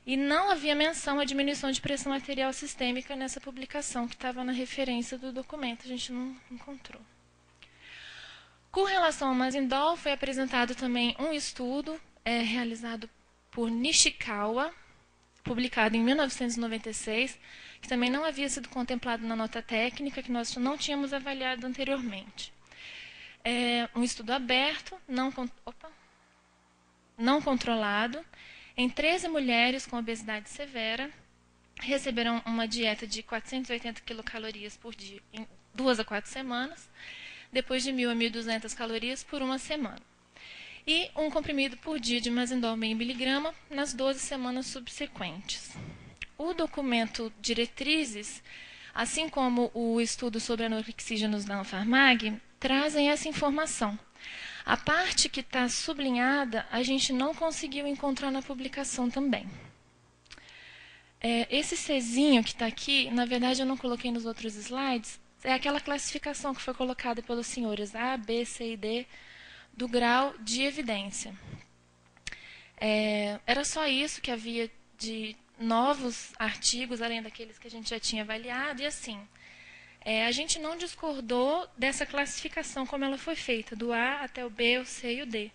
E não havia menção à diminuição de pressão arterial sistêmica nessa publicação, que estava na referência do documento, a gente não encontrou. Com relação ao Mazindol, foi apresentado também um estudo realizado por Nishikawa, publicado em 1996, que também não havia sido contemplado na nota técnica, que nós não tínhamos avaliado anteriormente. Um estudo aberto, não controlado, em 13 mulheres com obesidade severa, receberam uma dieta de 480 quilocalorias por dia em 2 a 4 semanas, depois de 1.000 a 1.200 calorias por uma semana. E um comprimido por dia de Mazindol meio miligrama nas 12 semanas subsequentes. O documento Diretrizes, assim como o estudo sobre anorexígenos da Anfarmag, trazem essa informação. A parte que está sublinhada, a gente não conseguiu encontrar na publicação também. Esse Czinho que está aqui, na verdade eu não coloquei nos outros slides, é aquela classificação que foi colocada pelos senhores A, B, C e D, do grau de evidência. Era só isso que havia de novos artigos, além daqueles que a gente já tinha avaliado, e assim, a gente não discordou dessa classificação como ela foi feita, do A até o B, o C e o D.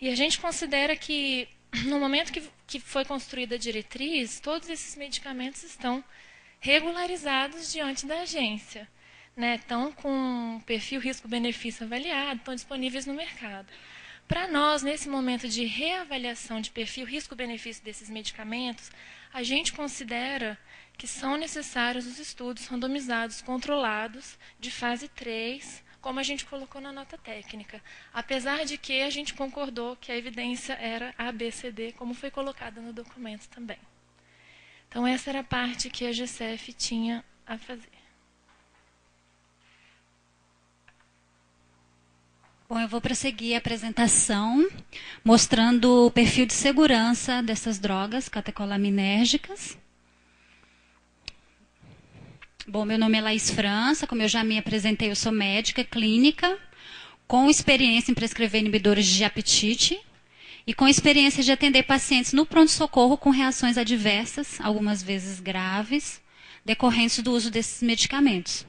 E a gente considera que, no momento que foi construída a diretriz, todos esses medicamentos estão regularizados diante da agência. Estão com perfil risco-benefício avaliado, estão disponíveis no mercado. Para nós, nesse momento de reavaliação de perfil risco-benefício desses medicamentos, a gente considera que são necessários os estudos randomizados, controlados, de fase 3, como a gente colocou na nota técnica. Apesar de que a gente concordou que a evidência era A, B, C, D, como foi colocada no documento também. Então, essa era a parte que a GCF tinha a fazer. Bom, eu vou prosseguir a apresentação mostrando o perfil de segurança dessas drogas catecolaminérgicas. Bom, meu nome é Laís França, como eu já me apresentei, eu sou médica clínica, com experiência em prescrever inibidores de apetite e com experiência de atender pacientes no pronto-socorro com reações adversas, algumas vezes graves, decorrentes do uso desses medicamentos.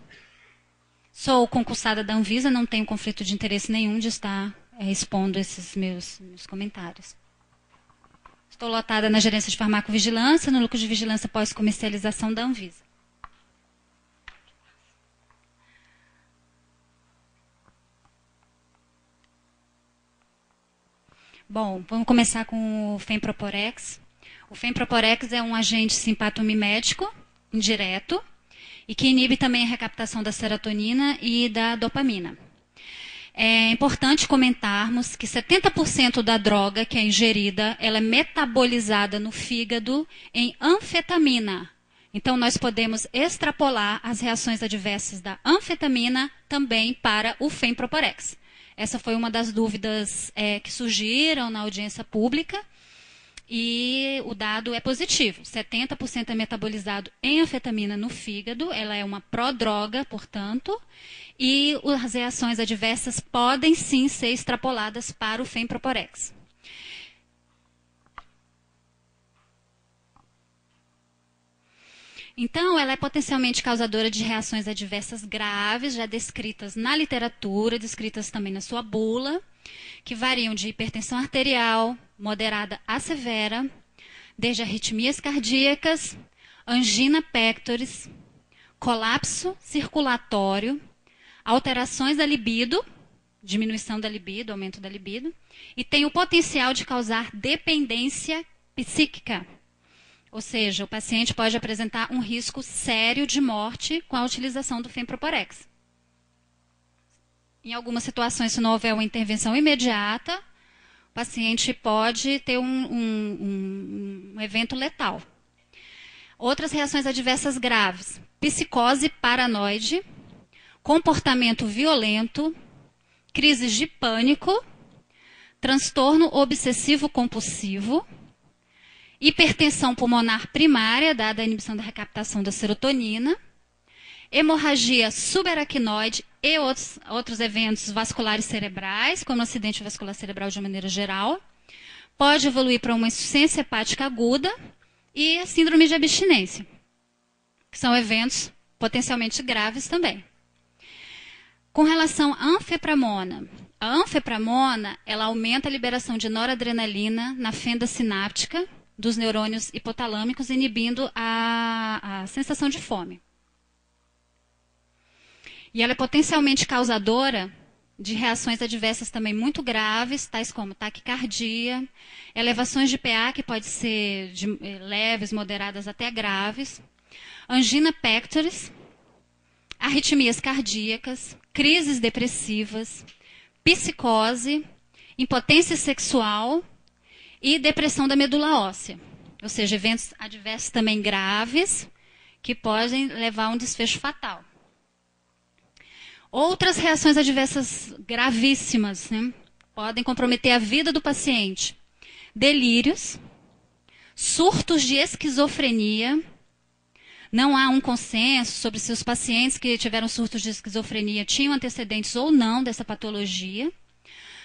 Sou concursada da Anvisa, não tenho conflito de interesse nenhum de estar expondo esses meus comentários. Estou lotada na gerência de farmacovigilância, no núcleo de vigilância pós-comercialização da Anvisa. Bom, vamos começar com o Femproporex. O Femproporex é um agente simpatomimético indireto e que inibe também a recaptação da serotonina e da dopamina. É importante comentarmos que 70% da droga que é ingerida, ela é metabolizada no fígado em anfetamina. Então, nós podemos extrapolar as reações adversas da anfetamina também para o Femproporex. Essa foi uma das dúvidas que surgiram na audiência pública. E o dado é positivo. 70% é metabolizado em anfetamina no fígado. Ela é uma prodroga, portanto. E as reações adversas podem sim ser extrapoladas para o Femproporex. Então, ela é potencialmente causadora de reações adversas graves, já descritas na literatura, descritas também na sua bula, que variam de hipertensão arterial, moderada a severa, desde arritmias cardíacas, angina pectoris, colapso circulatório, alterações da libido, diminuição da libido, aumento da libido, e tem o potencial de causar dependência psíquica. Ou seja, o paciente pode apresentar um risco sério de morte com a utilização do Femproporex. Em algumas situações, se não houver uma intervenção imediata, o paciente pode ter um evento letal. Outras reações adversas graves: psicose paranoide, comportamento violento, crises de pânico, transtorno obsessivo-compulsivo, hipertensão pulmonar primária, dada a inibição da recaptação da serotonina, hemorragia subaracnoide e outros eventos vasculares cerebrais, como acidente vascular cerebral de maneira geral. Pode evoluir para uma insuficiência hepática aguda, e a síndrome de abstinência, que são eventos potencialmente graves também. Com relação à anfepramona, a anfepramona ela aumenta a liberação de noradrenalina na fenda sináptica dos neurônios hipotalâmicos, inibindo a sensação de fome. E ela é potencialmente causadora de reações adversas também muito graves, tais como taquicardia, elevações de PA que podem ser leves, moderadas até graves, angina pectoris, arritmias cardíacas, crises depressivas, psicose, impotência sexual e depressão da medula óssea. Ou seja, eventos adversos também graves que podem levar a um desfecho fatal. Outras reações adversas gravíssimas, né, podem comprometer a vida do paciente. Delírios, surtos de esquizofrenia. Não há um consenso sobre se os pacientes que tiveram surtos de esquizofrenia tinham antecedentes ou não dessa patologia.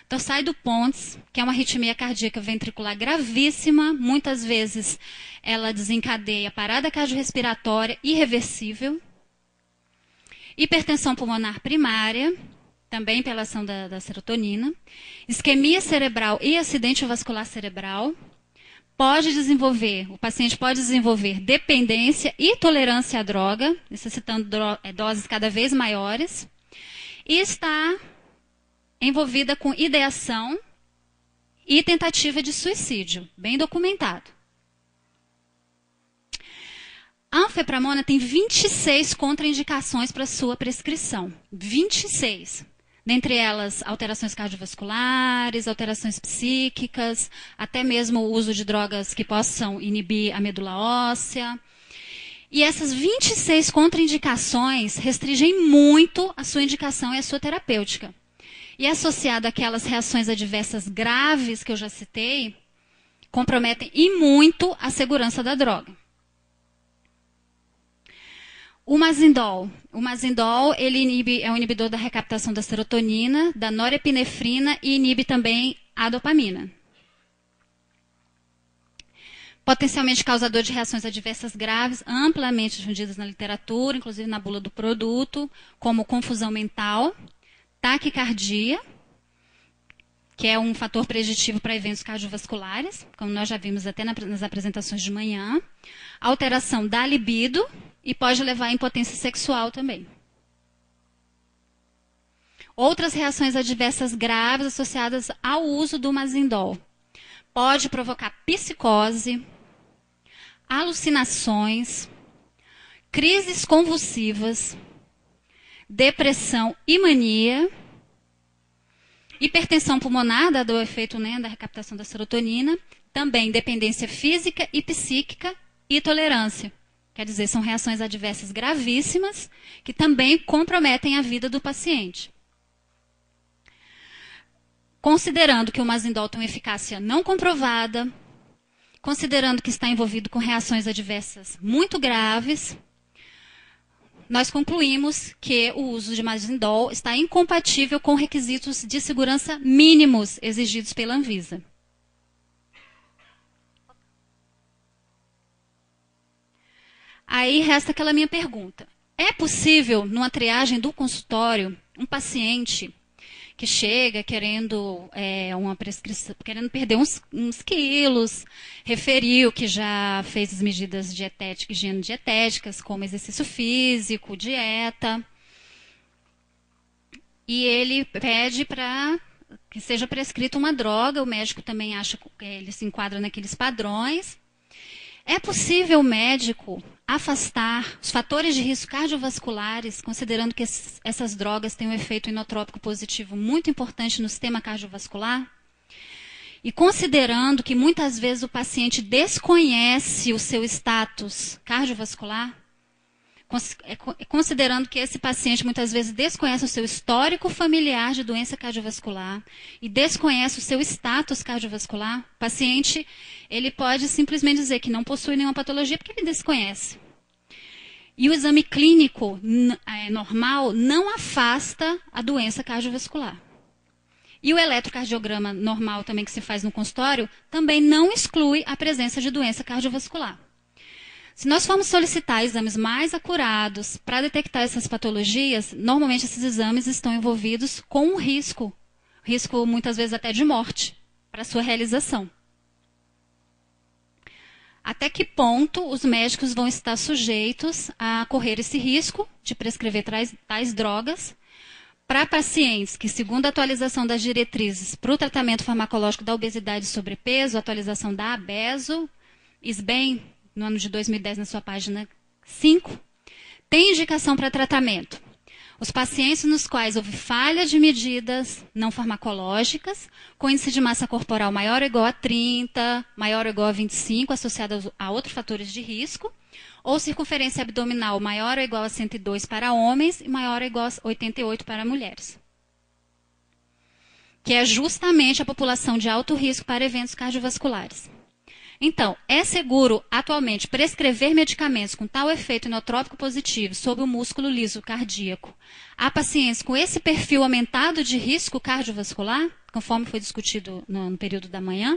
Torsai Pontes, que é uma arritmia cardíaca ventricular gravíssima, muitas vezes ela desencadeia parada cardiorrespiratória irreversível. Hipertensão pulmonar primária, também pela ação da serotonina. Isquemia cerebral e acidente vascular cerebral. O paciente pode desenvolver dependência e tolerância à droga, necessitando doses cada vez maiores, e está envolvida com ideação e tentativa de suicídio, bem documentado. A anfepramona tem 26 contraindicações para sua prescrição, 26. Dentre elas, alterações cardiovasculares, alterações psíquicas, até mesmo o uso de drogas que possam inibir a medula óssea. E essas 26 contraindicações restringem muito a sua indicação e a sua terapêutica. E associado àquelas reações adversas graves que eu já citei, comprometem e muito a segurança da droga. O Mazindol. Ele é um inibidor da recaptação da serotonina, da norepinefrina e inibe também a dopamina. Potencialmente causador de reações adversas graves, amplamente difundidas na literatura, inclusive na bula do produto, como confusão mental, taquicardia, que é um fator preditivo para eventos cardiovasculares, como nós já vimos até nas apresentações de manhã, alteração da libido, e pode levar à impotência sexual também. Outras reações adversas graves associadas ao uso do Mazindol. Pode provocar psicose, alucinações, crises convulsivas, depressão e mania, hipertensão pulmonar, dado o efeito, né, da recaptação da serotonina, também dependência física e psíquica e tolerância. Quer dizer, são reações adversas gravíssimas que também comprometem a vida do paciente. Considerando que o Mazindol tem uma eficácia não comprovada, considerando que está envolvido com reações adversas muito graves, nós concluímos que o uso de Mazindol está incompatível com requisitos de segurança mínimos exigidos pela Anvisa. Aí resta aquela minha pergunta. É possível, numa triagem do consultório, um paciente que chega querendo uma prescrição, querendo perder uns quilos, referiu que já fez as medidas dietéticas, higieno-dietéticas, como exercício físico, dieta, e ele pede para que seja prescrita uma droga, o médico também acha que ele se enquadra naqueles padrões. É possível o médico afastar os fatores de risco cardiovasculares, considerando que essas drogas têm um efeito inotrópico positivo muito importante no sistema cardiovascular? E considerando que muitas vezes o paciente desconhece o seu status cardiovascular, considerando que esse paciente muitas vezes desconhece o seu histórico familiar de doença cardiovascular e desconhece o seu status cardiovascular, o paciente ele pode simplesmente dizer que não possui nenhuma patologia porque ele desconhece. E o exame clínico normal não afasta a doença cardiovascular. E o eletrocardiograma normal também que se faz no consultório também não exclui a presença de doença cardiovascular. Se nós formos solicitar exames mais acurados para detectar essas patologias, normalmente esses exames estão envolvidos com um risco muitas vezes até de morte, para sua realização. Até que ponto os médicos vão estar sujeitos a correr esse risco de prescrever tais drogas para pacientes que, segundo a atualização das diretrizes para o tratamento farmacológico da obesidade e sobrepeso, a atualização da ABESO, ISBEM, no ano de 2010, na sua página 5, tem indicação para tratamento. Os pacientes nos quais houve falha de medidas não farmacológicas, com índice de massa corporal maior ou igual a 30, maior ou igual a 25, associado a outros fatores de risco, ou circunferência abdominal maior ou igual a 102 para homens e maior ou igual a 88 para mulheres. Que é justamente a população de alto risco para eventos cardiovasculares. Então, é seguro atualmente prescrever medicamentos com tal efeito inotrópico positivo sobre o músculo liso cardíaco a pacientes com esse perfil aumentado de risco cardiovascular, conforme foi discutido no período da manhã?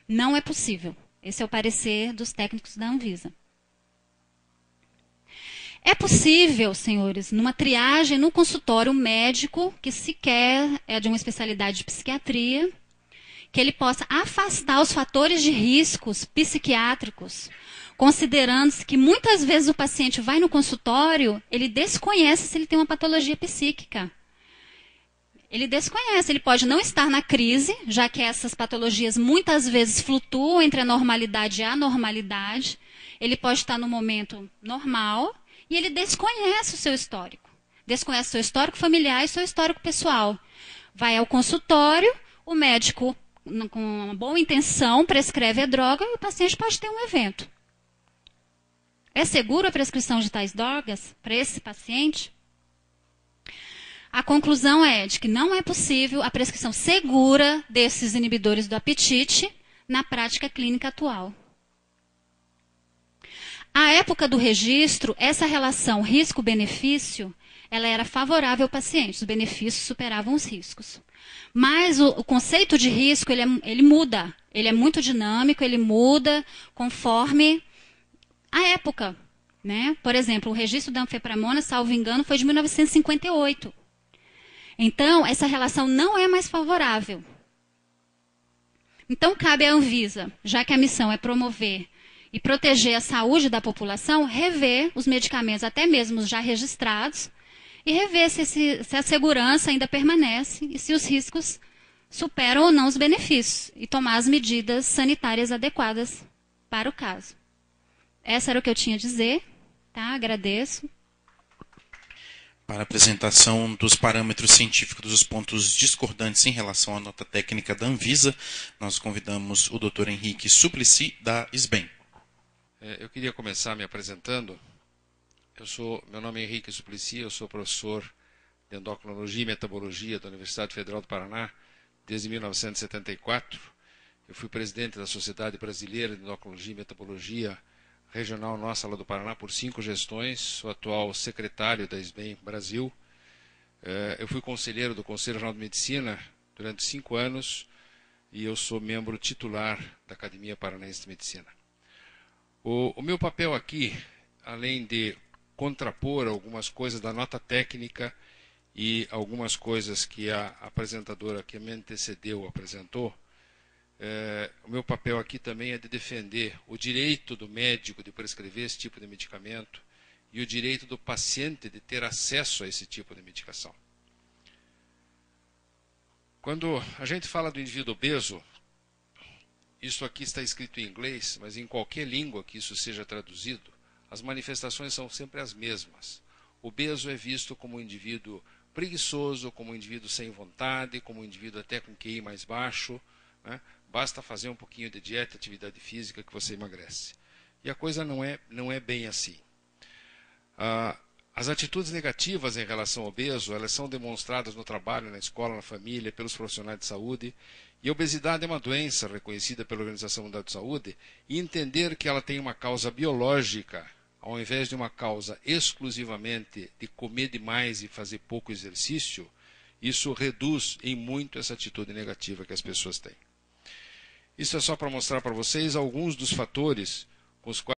Não é possível. Esse é o parecer dos técnicos da Anvisa. É possível, senhores, numa triagem no consultório médico, que sequer é de uma especialidade de psiquiatria, que ele possa afastar os fatores de riscos psiquiátricos, considerando-se que muitas vezes o paciente vai no consultório, ele desconhece se ele tem uma patologia psíquica. Ele desconhece, ele pode não estar na crise, já que essas patologias muitas vezes flutuam entre a normalidade e a anormalidade. Ele pode estar no momento normal e ele desconhece o seu histórico. Desconhece o seu histórico familiar e o seu histórico pessoal. Vai ao consultório, o médico, com uma boa intenção, prescreve a droga e o paciente pode ter um evento. É seguro a prescrição de tais drogas para esse paciente? A conclusão é de que não é possível a prescrição segura desses inibidores do apetite na prática clínica atual. À época do registro, essa relação risco-benefício, ela era favorável ao paciente, os benefícios superavam os riscos. Mas o conceito de risco, ele muda, ele é muito dinâmico, ele muda conforme a época. Né? Por exemplo, o registro da anfepramona, salvo engano, foi de 1958. Então, essa relação não é mais favorável. Então, cabe à Anvisa, já que a missão é promover e proteger a saúde da população, rever os medicamentos, até mesmo os já registrados, e rever se a segurança ainda permanece e se os riscos superam ou não os benefícios, e tomar as medidas sanitárias adequadas para o caso. Essa era o que eu tinha a dizer, tá? Agradeço. Para a apresentação dos parâmetros científicos dos pontos discordantes em relação à nota técnica da Anvisa, nós convidamos o Dr. Henrique Suplicy, da ISBEM. Eu queria começar me apresentando. Meu nome é Henrique Suplicy, eu sou professor de endocrinologia e metabologia da Universidade Federal do Paraná desde 1974. Eu fui presidente da Sociedade Brasileira de Endocrinologia e Metabologia regional nossa lá do Paraná por 5 gestões, sou atual secretário da ISBEM Brasil. Eu fui conselheiro do Conselho Regional de Medicina durante 5 anos e eu sou membro titular da Academia Paranaense de Medicina. O meu papel aqui, além de contrapor algumas coisas da nota técnica e algumas coisas que a apresentadora que me antecedeu apresentou, o meu papel aqui também é de defender o direito do médico de prescrever esse tipo de medicamento e o direito do paciente de ter acesso a esse tipo de medicação. Quando a gente fala do indivíduo obeso, isso aqui está escrito em inglês, mas em qualquer língua que isso seja traduzido, as manifestações são sempre as mesmas. O obeso é visto como um indivíduo preguiçoso, como um indivíduo sem vontade, como um indivíduo até com QI mais baixo, né? Basta fazer um pouquinho de dieta, atividade física que você emagrece. E a coisa não é bem assim. As atitudes negativas em relação ao obeso, elas são demonstradas no trabalho, na escola, na família, pelos profissionais de saúde. E a obesidade é uma doença reconhecida pela Organização Mundial de Saúde, e entender que ela tem uma causa biológica, ao invés de uma causa exclusivamente de comer demais e fazer pouco exercício, isso reduz em muito essa atitude negativa que as pessoas têm. Isso é só para mostrar para vocês alguns dos fatores com os quais